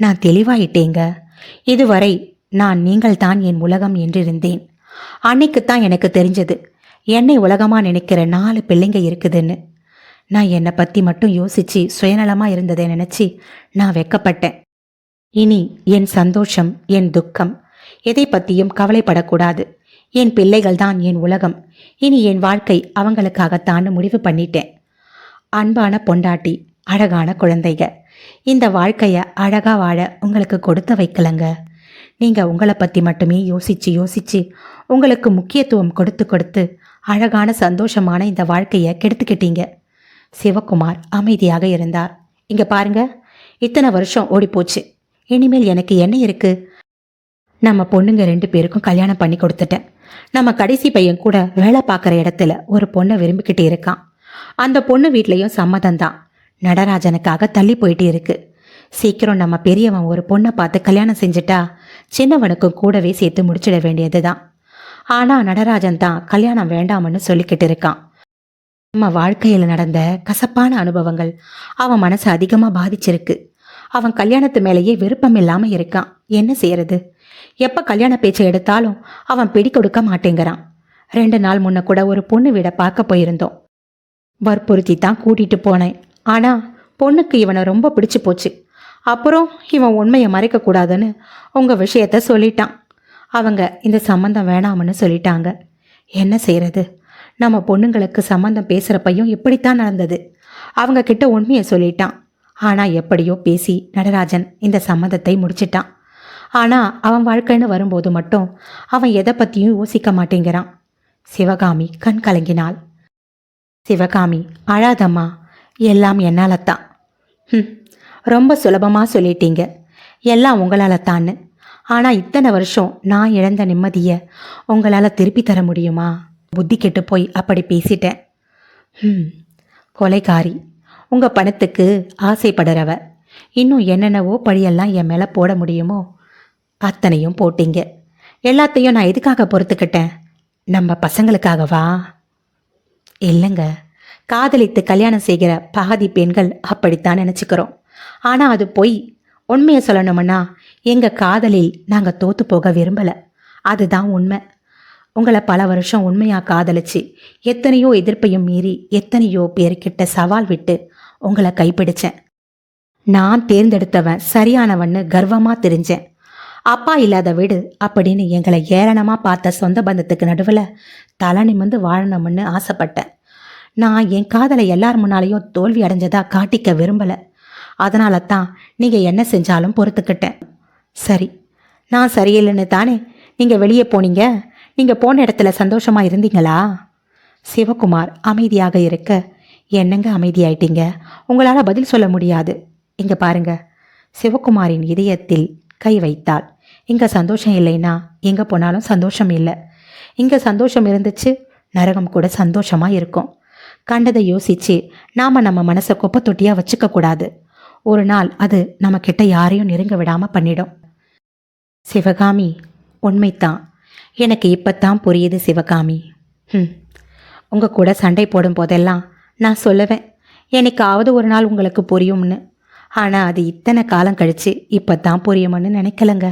நான் தெளிவாயிட்டேங்க. இதுவரை நான் நீங்கள்தான் என் உலகம் என்றிருந்தேன். அன்னைக்குத்தான் எனக்கு தெரிஞ்சது என்னை உலகமா நினைக்கிற 4 பிள்ளைங்க இருக்குதுன்னு. நான் என்னை பற்றி மட்டும் யோசிச்சு சுயநலமாக இருந்ததை நினச்சி நான் வெக்கப்பட்டேன். இனி என் சந்தோஷம், என் துக்கம் எதை பற்றியும் கவலைப்படக்கூடாது. என் பிள்ளைகள் தான் என் உலகம். இனி என் வாழ்க்கை அவங்களுக்காகத்தான் முடிவு பண்ணிட்டேன். அன்பான பொண்டாட்டி, அழகான குழந்தைங்க, இந்த வாழ்க்கையை அழகா வாழ உங்களுக்கு கொடுத்து வைக்கலங்க. நீங்கள் உங்களை பற்றி மட்டுமே யோசிச்சு உங்களுக்கு முக்கியத்துவம் கொடுத்து அழகான சந்தோஷமான இந்த வாழ்க்கையை கெடுத்துக்கிட்டீங்க. சிவகுமார் அமைதியாக இருந்தார். இங்க பாருங்க, இத்தனை வருஷம் ஓடிப்போச்சு. இனிமேல் எனக்கு என்ன இருக்கு? நம்ம பொண்ணுங்க 2 பேருக்கும் கல்யாணம் பண்ணி கொடுத்துட்டேன். நம்ம கடைசி பையன் கூட வேலை பார்க்குற இடத்துல ஒரு பொண்ணை விரும்பிக்கிட்டு இருக்கான். அந்த பொண்ணு வீட்லேயும் சம்மதம்தான். நடராஜனுக்காக தள்ளி போயிட்டு இருக்கு. சீக்கிரம் நம்ம பெரியவன் ஒரு பொண்ணை பார்த்து கல்யாணம் செஞ்சுட்டா சின்னவனுக்கும் கூடவே சேர்த்து முடிச்சிட வேண்டியதுதான். ஆனால் நடராஜன் தான் கல்யாணம் வேண்டாம்னு சொல்லிக்கிட்டு இருக்கான். நம்ம வாழ்க்கையில் நடந்த கசப்பான அனுபவங்கள் அவன் மனசை அதிகமாக பாதிச்சிருக்கு. அவன் கல்யாணத்து மேலேயே விருப்பம் இல்லாமல் இருக்கான். என்ன செய்யறது? எப்போ கல்யாண பேச்சை எடுத்தாலும் அவன் பிடி கொடுக்க மாட்டேங்கிறான். 2 நாள் முன்ன கூட ஒரு பொண்ணு வீடை பார்க்க போயிருந்தோம். வற்புறுத்தி தான் கூட்டிகிட்டு போனேன். ஆனால் பொண்ணுக்கு இவனை ரொம்ப பிடிச்சு போச்சு. அப்புறம் இவன் உண்மையை மறைக்கக்கூடாதுன்னு உங்கள் விஷயத்த சொல்லிட்டான். அவங்க இந்த சம்மந்தம் வேணாம்னு சொல்லிட்டாங்க. என்ன செய்யறது? நம்ம பொண்ணுங்களுக்கு சம்மந்தம் பேசுகிறப்பையும் இப்படித்தான் நடந்தது. அவங்க கிட்ட உண்மையை சொல்லிட்டான். ஆனால் எப்படியோ பேசி நடராஜன் இந்த சம்மந்தத்தை முடிச்சிட்டான். ஆனால் அவன் வாழ்க்கைன்னு வரும்போது மட்டும் அவன் எதை பற்றியும் யோசிக்க மாட்டேங்கிறான். சிவகாமி கண் கலங்கினாள். சிவகாமி, அழாதம்மா, எல்லாம் என்னால்தான். ரொம்ப சுலபமாக சொல்லிட்டீங்க, எல்லாம் உங்களால் தான்னு. ஆனால் இத்தனை வருஷம் நான் இழந்த நிம்மதியை உங்களால் திருப்பி தர முடியுமா? புத்தி கெட்டு போய் அப்படி பேசிட்டேன். கொலைகாரி, உங்கள் பணத்துக்கு ஆசைப்படுறவ, இன்னும் என்னென்னவோ பழியெல்லாம் என் மேலே போட முடியுமோ அத்தனையும் போட்டீங்க. எல்லாத்தையும் நான் எதுக்காக பொறுத்துக்கிட்டேன்? நம்ம பசங்களுக்காகவா? இல்லைங்க, காதலித்து கல்யாணம் செய்கிற பாதி பெண்கள் அப்படித்தான் நினச்சிக்கிறோம். ஆனால் அது பொய். உண்மையை சொல்லணும்னா எங்கள் காதலில் நாங்கள் தோற்று போக விரும்பலை. அதுதான் உண்மை. உங்களை பல வருஷம் உண்மையாக காதலிச்சு எத்தனையோ எதிர்ப்பையும் மீறி எத்தனையோ பேர்கிட்ட சவால் விட்டு உங்களை கைப்பிடிச்சேன். நான் தேர்ந்தெடுத்தவன் சரியானவன்னு கர்வமாக தெரிஞ்சேன். அப்பா இல்லாத வீடு அப்படின்னு எங்களை ஏளனமாக பார்த்த சொந்த பந்தத்துக்கு நடுவில் தலை நிமிர்ந்து வாழணும்னு ஆசைப்பட்டேன். நான் என் காதலை எல்லார் முன்னாலேயும் தோல்வி அடைஞ்சதா காட்டிக்க விரும்பலை. அதனால தான் நீங்கள் என்ன செஞ்சாலும் பொறுத்துக்கிட்டேன். சரி, நான் சரியில்லைன்னு தானே நீங்கள் வெளியே போனீங்க. நீங்கள் போன இடத்துல சந்தோஷமாக இருந்தீங்களா? சிவகுமார் அமைதியாக இருக்க, என்னங்க அமைதியாயிட்டீங்க? உங்களால் பதில் சொல்ல முடியாது. இங்கே பாருங்க. சிவகுமாரின் இதயத்தில் கை வைத்தாள். இங்கே சந்தோஷம் இல்லைன்னா எங்கே போனாலும் சந்தோஷம் இல்லை. இங்கே சந்தோஷம் இருந்துச்சு, நரகம் கூட சந்தோஷமாக இருக்கும். கண்டதை யோசித்து நாம் நம்ம மனசை குப்பை தொட்டியாக வச்சுக்கக்கூடாது. ஒரு நாள் அது நம்மக்கிட்ட யாரையும் நெருங்க விடாமல் பண்ணிடும். சிவகாமி, உண்மைத்தான். எனக்கு இப்போத்தான் புரியுது சிவகாமி. உங்கள் கூட சண்டை போடும் போதெல்லாம் நான் சொல்லுவேன், என்னைக்காவது ஒரு நாள் உங்களுக்கு புரியும்னு. ஆனால் அது இத்தனை காலம் கழித்து இப்போ தான் புரியும்னு நினைக்கலங்க.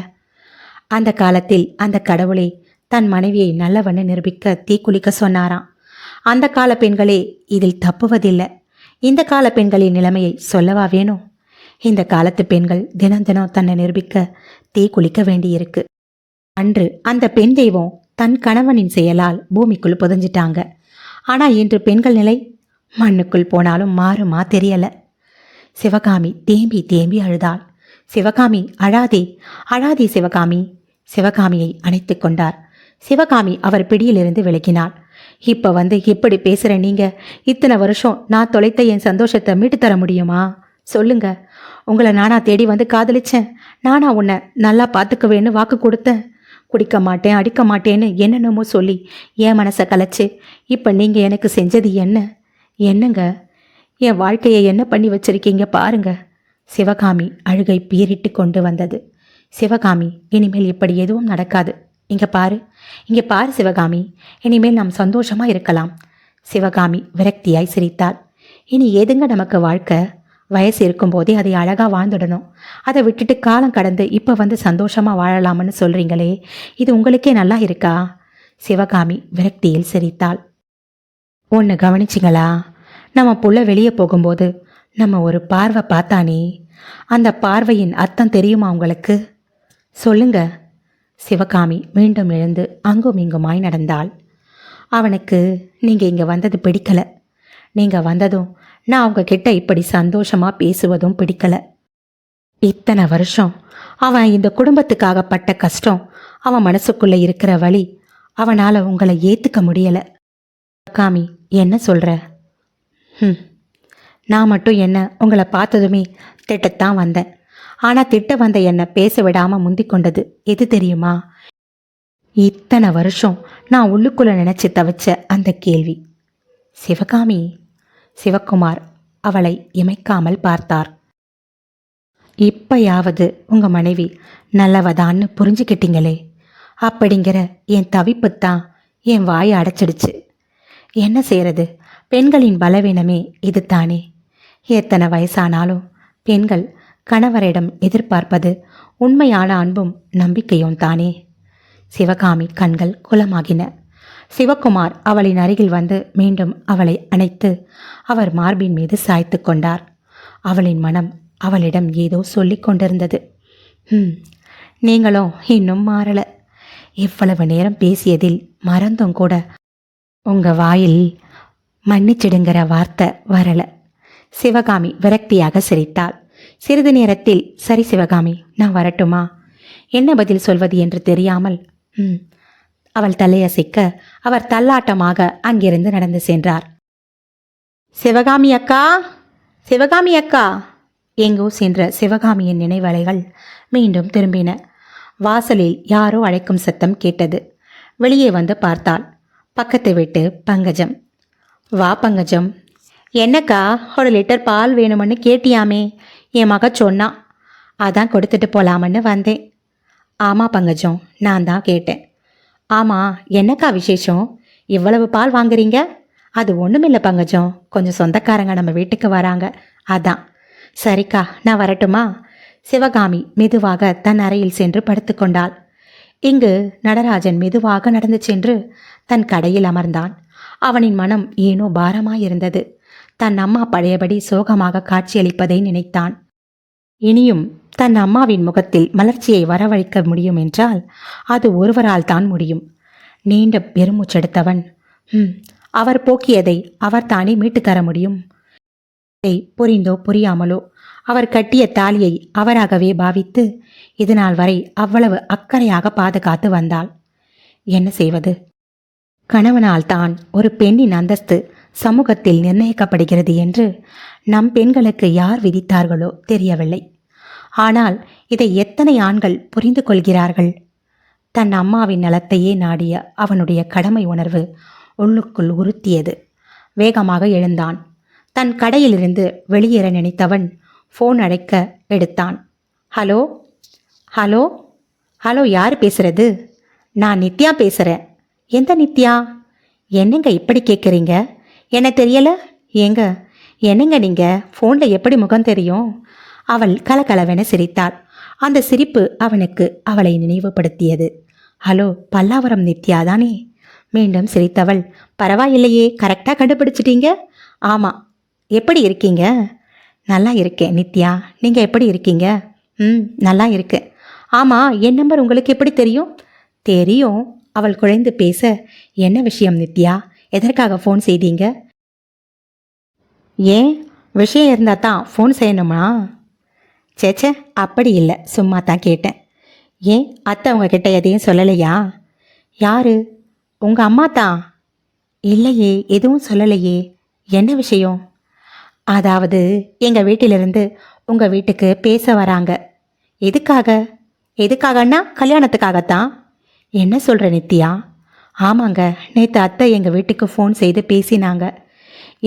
அந்த காலத்தில் அந்த கடவுளை தன் மனைவியை நல்லவன்னு நிரூபிக்க தீக்குளிக்க சொன்னாராம். அந்த கால பெண்களே இதில் தப்புவதில்லை. இந்த கால பெண்களின் நிலைமையை சொல்லவா வேணும்? இந்த காலத்து பெண்கள் தினம் தினம் தன்னை நிரூபிக்க தீக்குளிக்க வேண்டியிருக்கு. அன்று அந்த பெண் தெய்வம் தன் கணவனின் செயலால் பூமிக்குள் புதைஞ்சிட்டாங்க. ஆனால் இன்று பெண்கள் நிலை மண்ணுக்குள் போனாலும் மாறுமா தெரியலை. சிவகாமி தேம்பி தேம்பி அழுதாள். சிவகாமி, அழாதே அழாதே சிவகாமி. சிவகாமியை அணைத்து கொண்டார். சிவகாமி அவர் பிடியிலிருந்து விலகினாள். இப்போ வந்து எப்படி பேசுகிற நீங்கள்? இத்தனை வருஷம் நான் தொலைத்த என் சந்தோஷத்தை மீட்டு தர முடியுமா? சொல்லுங்க. உங்களை நானா தேடி வந்து காதலிச்சேன்? நானா உன்னை நல்லா பார்த்துக்குவேன்னு வாக்கு கொடுத்தேன்? குடிக்க மாட்டேன், அடிக்க மாட்டேன்னு என்னென்னமோ சொல்லி என் மனசை கலைச்சு இப்போ நீங்கள் எனக்கு செஞ்சது என்னங்க? என் வாழ்க்கையை என்ன பண்ணி வச்சிருக்கீங்க பாருங்க. சிவகாமி அழுகை பீறிட்டு கொண்டு வந்தது. சிவகாமி, இனிமேல் இப்படி எதுவும் நடக்காது. இங்கே பாரு சிவகாமி, இனிமேல் நாம் சந்தோஷமாக இருக்கலாம். சிவகாமி விரக்தியாய் சிரித்தாள். இனி ஏதுங்க நமக்கு வாழ்க்கை? வயசு இருக்கும்போதே அதை அழகா வாழ்ந்துடணும். அதை விட்டுட்டு காலம் கடந்து இப்போ வந்து சந்தோஷமா வாழலாம்னு சொல்றீங்களே, இது உங்களுக்கே நல்லா இருக்கா? சிவகாமி விரக்தியில் சிரித்தாள். ஒன்று கவனிச்சிங்களா? நம்ம புள்ள வெளியே போகும்போது நம்ம ஒரு பார்வை பார்த்தானே, அந்த பார்வையின் அர்த்தம் தெரியுமா உங்களுக்கு? சொல்லுங்க. சிவகாமி மீண்டும் எழுந்து அங்கும் இங்குமாய் நடந்தாள். அவனுக்கு நீங்கள் இங்கே வந்தது பிடிக்கல. நீங்கள் வந்ததும் நான் அவங்க கிட்ட இப்படி சந்தோஷமா பேசுவதும் பிடிக்கல. இத்தனை வருஷம் அவன் இந்த குடும்பத்துக்காக பட்ட கஷ்டம், அவன் மனசுக்குள்ள இருக்கிற வலி, அவனால் உங்களை ஏற்றுக்க முடியலை. சிவகாமி, என்ன சொல்கிற? நான் மட்டும் என்ன உங்களை பார்த்ததுமே திட்டத்தான் வந்தேன். ஆனால் திட்ட வந்த என்னை பேச விடாமல் முந்தி கொண்டது எது தெரியுமா? இத்தனை வருஷம் நான் உள்ளுக்குள்ளே நினச்சி தவிச்ச அந்த கேள்வி. சிவகாமி. சிவக்குமார் அவளை இமைக்காமல் பார்த்தார். இப்பயாவது உங்கள் மனைவி நல்லவதான்னு புரிஞ்சுக்கிட்டீங்களே, அப்படிங்கிற என் தவிப்புத்தான் என் வாயை அடைச்சிடுச்சு. என்ன செய்கிறது? பெண்களின் பலவீனமே இது தானே. எத்தனை வயசானாலும் பெண்கள் கணவரிடம் எதிர்பார்ப்பது உண்மையான அன்பும் நம்பிக்கையும் தானே. சிவகாமி கண்கள் குலமாகின. சிவக்குமார் அவளின் அருகில் வந்து மீண்டும் அவளை அணைத்து அவர் மார்பின் மீது சாய்த்து கொண்டார். அவளின் மனம் அவளிடம் ஏதோ சொல்லிக் கொண்டிருந்தது. நீங்களும் இன்னும் மாறல. இவ்வளவு நேரம் பேசியதில் மறந்தும் கூட உங்க வாயில் மன்னிச்சிடுங்கிற வார்த்தை வரல. சிவகாமி விரக்தியாக சிரித்தாள். சிறிது நேரத்தில், சரி சிவகாமி, நான் வரட்டுமா? என்ன பதில் சொல்வது என்று தெரியாமல் அவள் தலையசைக்க அவர் தள்ளாட்டமாக அங்கிருந்து நடந்து சென்றார். சிவகாமி அக்கா, சிவகாமி அக்கா! எங்கோ சென்ற சிவகாமியின் நினைவலைகள் மீண்டும் திரும்பின. வாசலில் யாரோ அழைக்கும் சத்தம் கேட்டது. வெளியே வந்து பார்த்தாள். பக்கத்து வீட்டு பங்கஜம். வா பங்கஜம். என்னக்கா, 1 லிட்டர் பால் வேணும்னு கேட்டியாமே? என் மக சொன்னா, அதான் கொடுத்துட்டு போலாமன்னு வந்தேன். ஆமாம் பங்கஜம், நான் தான் கேட்டேன். ஆமாம், என்னக்கா விசேஷம்? இவ்வளவு பால் வாங்குறீங்க? அது ஒன்றுமில்லை பங்கஜம், கொஞ்சம் சொந்தக்காரங்க நம்ம வீட்டுக்கு வராங்க, அதான். சரிக்கா, நான் வரட்டுமா? சிவகாமி மெதுவாக தன் அறையில் சென்று படுத்துக்கொண்டாள். இங்கு நடராஜன் மெதுவாக நடந்து சென்று தன் கடையில் அமர்ந்தான். அவனின் மனம் ஏனோ பாரமாயிருந்தது. தன் அம்மா பழையபடி சோகமாக காட்சியளிப்பதை நினைத்தான். இனியும் தன் அம்மாவின் முகத்தில் மலர்ச்சியை வரவழைக்க முடியும் என்றால் அது ஒருவரால் தான் முடியும். நீண்ட பெருமூச்செடுத்தவன், அவர் போக்கியதை அவர் தானே மீட்டு தர முடியும். புரிந்தோ புரியாமலோ அவர் கட்டிய தாலியை அவராகவே பாவித்து இதுநாள் வரை அவ்வளவு அக்கறையாக பாதுகாத்து வந்தாள். என்ன செய்வது? கணவனால் தான் ஒரு பெண்ணின் அந்தஸ்து சமூகத்தில் நிர்ணயிக்கப்படுகிறது என்று நம் பெண்களுக்கு யார் விதித்தார்களோ தெரியவில்லை. ஆனால் இதை எத்தனை ஆண்கள் புரிந்து கொள்கிறார்கள்? தன் அம்மாவின் நலத்தையே நாடிய அவனுடைய கடமை உணர்வு உள்ளுக்குள் உறுத்தியது. வேகமாக எழுந்தான். தன் கடையிலிருந்து வெளியேற நினைத்தவன் ஃபோன் அழைக்க எடுத்தான். ஹலோ ஹலோ ஹலோ, யார் பேசுறது? நான் நித்யா பேசுகிறேன். எந்த நித்யா? என்னங்க இப்படி கேட்குறீங்க? என்ன தெரியல? ஏங்க என்னங்க நீங்கள் ஃபோனில் எப்படி முகம் தெரியும்? அவள் கலகலவென சிரித்தாள். அந்த சிரிப்பு அவனுக்கு அவளை நினைவுபடுத்தியது. ஹலோ, பல்லாவரம் நித்யா தானே? மீண்டும் சிரித்தவள், பரவாயில்லையே, கரெக்டாக கண்டுபிடிச்சிட்டீங்க. ஆமாம், எப்படி இருக்கீங்க? நல்லா இருக்கேன் நித்யா, நீங்கள் எப்படி இருக்கீங்க? நல்லா இருக்கேன். ஆமாம், என் நம்பர் உங்களுக்கு எப்படி தெரியும்? தெரியும். அவள் குழைந்து பேச, என்ன விஷயம் நித்யா? எதற்காக ஃபோன் செய்தீங்க? ஏன், விஷயம் இருந்தால் தான் ஃபோன் செய்யணுமா? சேச்சே, அப்படி இல்லை, சும்மா தான் கேட்டேன். ஏன், அத்தை உங்ககிட்ட எதையும் சொல்லலையா? யாரு? உங்கள் அம்மா தான். இல்லையே, எதுவும் சொல்லலையே. என்ன விஷயம்? அதாவது எங்கள் வீட்டிலிருந்து உங்கள் வீட்டுக்கு பேச வராங்க. எதுக்காக? எதுக்காகன்னா கல்யாணத்துக்காகத்தான். என்ன சொல்கிற நித்யா? ஆமாங்க, நேற்று அத்தை எங்கள் வீட்டுக்கு ஃபோன் செய்து பேசினாங்க.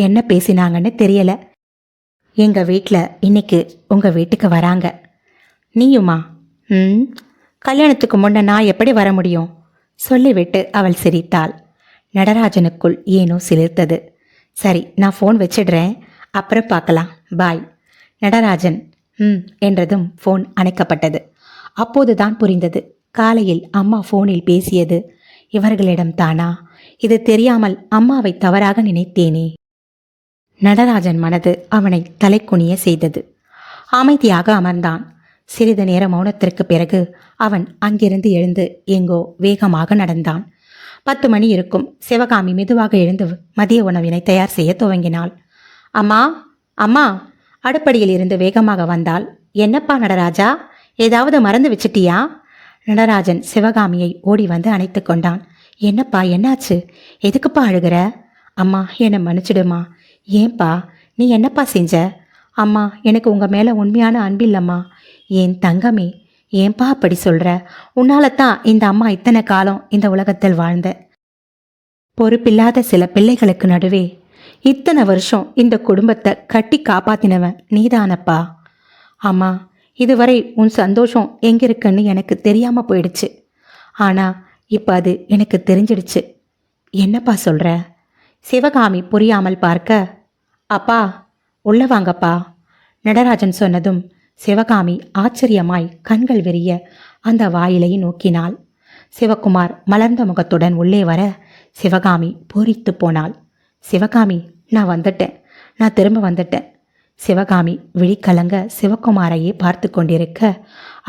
என்ன பேசினாங்கன்னு தெரியலை. எங்கள் வீட்டில் இன்னைக்கு உங்கள் வீட்டுக்கு வராங்க. நீயுமா? கல்யாணத்துக்கு முன்ன நான் எப்படி வர முடியும்? சொல்லிவிட்டு அவள் சிரித்தாள். நடராஜனுக்குள் ஏனோ சிலிர்த்தது. சரி, நான் ஃபோன் வச்சிடுறேன், அப்புறம் பார்க்கலாம், பாய். நடராஜன் என்றதும் ஃபோன் அணைக்கப்பட்டது. அப்போதுதான் புரிந்தது, காலையில் அம்மா ஃபோனில் பேசியது இவர்களிடம் தானா? இது தெரியாமல் அம்மாவை தவறாக நினைத்தேனே. நடராஜன் மனது அவனை தலைக்குனிய செய்தது. அமைதியாக அமர்ந்தான். சிறிது நேர மௌனத்திற்கு பிறகு அவன் அங்கிருந்து எழுந்து எங்கோ வேகமாக நடந்தான். 10 மணி இருக்கும். சிவகாமி மெதுவாக எழுந்து மதிய உணவினை தயார் செய்ய துவங்கினாள். அம்மா, அம்மா! அடுப்படியில் இருந்து வேகமாக வந்தாள். என்னப்பா நடராஜா, ஏதாவது மறந்து வச்சிட்டியா? நடராஜன் சிவகாமியை ஓடி வந்து அணைத்து கொண்டான். என்னப்பா, என்னாச்சு? எதுக்குப்பா அழுகிற? அம்மா, என்னை மன்னிச்சிடுமா. ஏன்பா, நீ என்னப்பா செஞ்ச? அம்மா, எனக்கு உங்கள் மேலே உண்மையான அன்பில்லம்மா. ஏன் தங்கமே, ஏன்பா அப்படி சொல்கிற? உன்னால தான் இந்த அம்மா இத்தனை காலம் இந்த உலகத்தில் வாழ்ந்த. பொறுப்பில்லாத சில பிள்ளைகளுக்கு நடுவே இத்தனை வருஷம் இந்த குடும்பத்தை கட்டி காப்பாத்தினவன் நீதானப்பா. அம்மா, இதுவரை உன் சந்தோஷம் எங்கிருக்குன்னு எனக்கு தெரியாமல் போயிடுச்சு. ஆனால் இப்போ அது எனக்கு தெரிஞ்சிடுச்சு. என்னப்பா சொல்கிற? சிவகாமி புரியாமல் பார்க்க, அப்பா உள்ள வாங்கப்பா. நடராஜன் சொன்னதும் சிவகாமி ஆச்சரியமாய் கண்கள் விரிய அந்த வாயிலை நோக்கினாள். சிவகுமார் மலர்ந்த முகத்துடன் உள்ளே வர சிவகாமி பூரித்து போனாள். சிவகாமி, நான் வந்துட்டேன், நான் திரும்ப வந்துட்டேன். சிவகாமி விழிக்கலங்க சிவகுமாரையே பார்த்து கொண்டிருக்க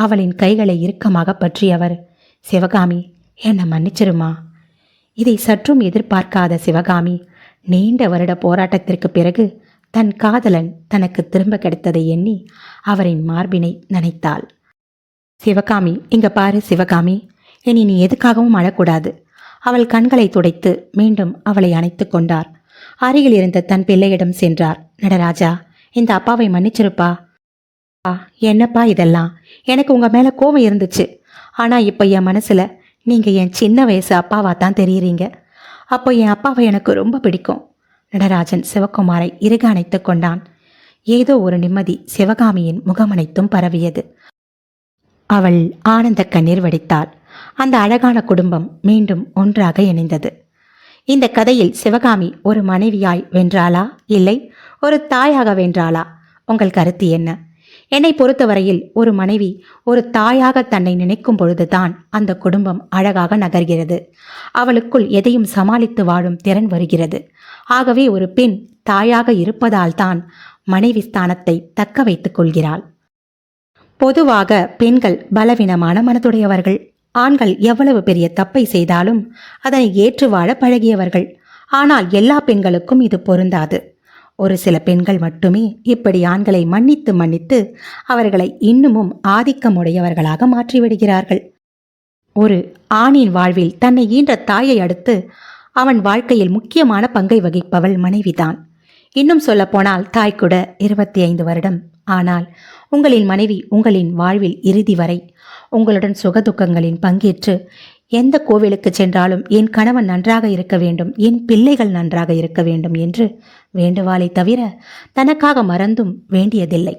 அவளின் கைகளை இறுக்கமாக பற்றியவர், சிவகாமி, என்னை மன்னிச்சிருமா. இதை சற்றும் எதிர்பார்க்காத சிவகாமி நீண்ட வருட போராட்டத்திற்கு பிறகு தன் காதலன் தனக்கு திரும்ப கிடைத்ததை எண்ணி அவரின் மார்பினை நனைத்தாள். சிவகாமி, இங்க பாரு சிவகாமி, இனி நீ எதுக்காகவும் அழக்கூடாது. அவள் கண்களை துடைத்து மீண்டும் அவளை அணைத்து கொண்டார். அருகில் இருந்த தன் பிள்ளையிடம் சென்றார். நடராஜா, இந்த அப்பாவை மன்னிச்சிருப்பா. என்னப்பா இதெல்லாம்? எனக்கு உங்க மேல கோபம் இருந்துச்சு. ஆனா இப்ப என் மனசுல நீங்க என் சின்ன வயசு அப்பாவா தான் தெரியுறீங்க. அப்போ என் அப்பாவை எனக்கு ரொம்ப பிடிக்கும். நடராஜன் சிவகுமாரை இறுக அணைத்து கொண்டான். ஏதோ ஒரு நிம்மதி சிவகாமியின் முகமனைத்தும் பரவியது. அவள் ஆனந்த கண்ணீர் வடித்தாள். அந்த அழகான குடும்பம் மீண்டும் ஒன்றாக இணைந்தது. இந்த கதையில் சிவகாமி ஒரு மனைவியாய் வென்றாளா, இல்லை ஒரு தாயாக வென்றாளா? உங்கள் கருத்து என்ன? என்னை பொறுத்தவரையில் ஒரு மனைவி ஒரு தாயாக தன்னை நினைக்கும் பொழுதுதான் அந்த குடும்பம் அழகாக நகர்கிறது. அவளுக்குள் எதையும் சமாளித்து வாழும் திறன் வருகிறது. ஆகவே ஒரு பெண் தாயாக இருப்பதால் தான் மனைவி ஸ்தானத்தை தக்க வைத்துக் கொள்கிறாள். பொதுவாக பெண்கள் பலவீனமான மனதுடையவர்கள். ஆண்கள் எவ்வளவு பெரிய தப்பை செய்தாலும் அதனை ஏற்று வாழ பழகியவர்கள். ஆனால் எல்லா பெண்களுக்கும் இது பொருந்தாது. ஒரு சில பெண்கள் மட்டுமே இப்படி ஆண்களை மன்னித்து மன்னித்து அவர்களை இன்னமும் ஆதிக்கமுடையவர்களாக மாற்றிவிடுகிறார்கள். ஒரு ஆணின் வாழ்வில் தன்னை ஈன்ற தாயை அடுத்து அவன் வாழ்க்கையில் முக்கியமான பங்கை வகிப்பவள் மனைவிதான். இன்னும் சொல்லப்போனால் தாய் கூட 25 வருடம். ஆனால் உங்களின் மனைவி உங்களின் வாழ்வில் இறுதி வரை உங்களுடன் சுகதுக்கங்களின் பங்கேற்று எந்த கோவிலுக்கு சென்றாலும் என் கணவன் நன்றாக இருக்க வேண்டும், என் பிள்ளைகள் நன்றாக இருக்க வேண்டும் என்று வேண்டுவாளை தவிர தனக்காக மறந்தும் வேண்டியதில்லை.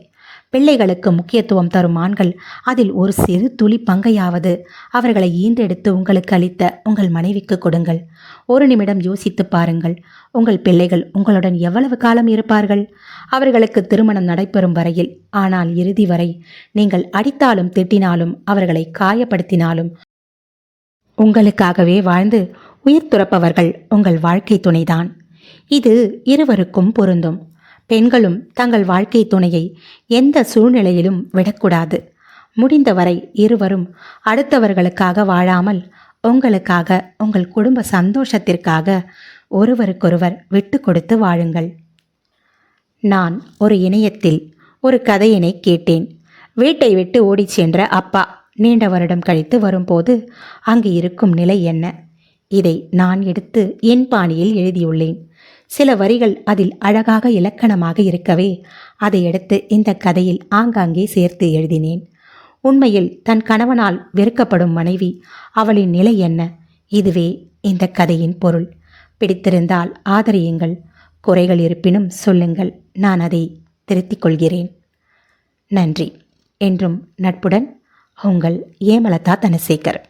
பிள்ளைகளுக்கு முக்கியத்துவம் தரும் ஆண்கள் அதில் ஒரு சிறு துளி பங்கையாவது அவர்களை ஈன்றெடுத்து உங்களுக்கு அளித்த உங்கள் மனைவிக்கு கொடுங்கள். ஒரு நிமிடம் யோசித்து பாருங்கள், உங்கள் பிள்ளைகள் உங்களுடன் எவ்வளவு காலம் இருப்பார்கள்? அவர்களுக்கு திருமணம் நடைபெறும் வரையில். ஆனால் இறுதி வரை நீங்கள் அடித்தாலும் திட்டினாலும் அவர்களை காயப்படுத்தினாலும் உங்களுக்காகவே வாழ்ந்து உயிர் துறப்பவர்கள் உங்கள் வாழ்க்கை துணைதான். இது இருவருக்கும் பொருந்தும். பெண்களும் தங்கள் வாழ்க்கை துணையை எந்த சூழ்நிலையிலும் விடக்கூடாது. முடிந்தவரை இருவரும் அடுத்தவர்களுக்காக வாழாமல் உங்களுக்காக, உங்கள் குடும்ப சந்தோஷத்திற்காக ஒருவருக்கொருவர் விட்டு கொடுத்து வாழுங்கள். நான் ஒரு இணையத்தில் ஒரு கதையினை கேட்டேன். வீட்டை விட்டு ஓடிச் சென்ற அப்பா நீண்ட வருடம் கழித்து வரும்போது அங்கு இருக்கும் நிலை என்ன? இதை நான் எடுத்து என் பாணியில் எழுதியுள்ளேன். சில வரிகள் அதில் அழகாக இலக்கணமாக இருக்கவே அதை எடுத்து இந்த கதையில் ஆங்காங்கே சேர்த்து எழுதினேன். உண்மையில் தன் கணவனால் வெறுக்கப்படும் மனைவி, அவளின் நிலை என்ன? இதுவே இந்த கதையின் பொருள். பிடித்திருந்தால் ஆதரியுங்கள். குறைகள் இருப்பினும் சொல்லுங்கள், நான் அதை திருத்திக் கொள்கிறேன். நன்றி. என்றும் நட்புடன் உங்கள் ஏமலதா தனசேகர்.